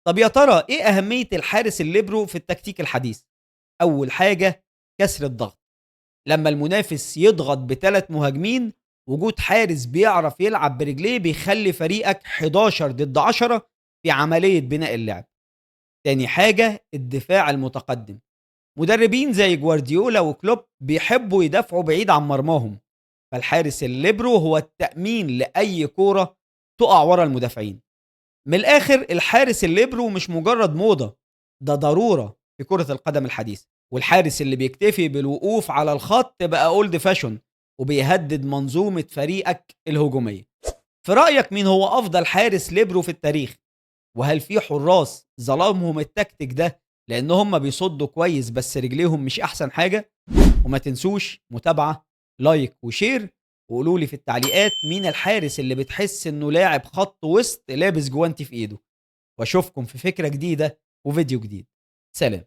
طب يا ترى إيه أهمية الحارس الليبرو في التكتيك الحديث؟ أول حاجة كسر الضغط، لما المنافس يضغط بثلاث مهاجمين وجود حارس بيعرف يلعب برجليه بيخلي فريقك 11 ضد 10 في عملية بناء اللعب. تاني حاجة الدفاع المتقدم، مدربين زي جوارديولا وكلوب بيحبوا يدافعوا بعيد عن مرماهم، فالحارس الليبرو هو التأمين لأي كورة تقع ورا المدافعين. من الآخر الحارس الليبرو مش مجرد موضة، ده ضرورة في كرة القدم الحديثة، والحارس اللي بيكتفي بالوقوف على الخط بقى اولد فاشون وبيهدد منظومة فريقك الهجومية. في رأيك مين هو أفضل حارس ليبرو في التاريخ؟ وهل في حراس ظلمهم التكتيك ده لأن هم بيصدوا كويس بس رجليهم مش أحسن حاجة؟ وما تنسوش متابعة، لايك وشير، وقولوا لي في التعليقات مين الحارس اللي بتحس انه لاعب خط وسط لابس جوانتي في ايده. واشوفكم في فكرة جديدة وفيديو جديد. سلام.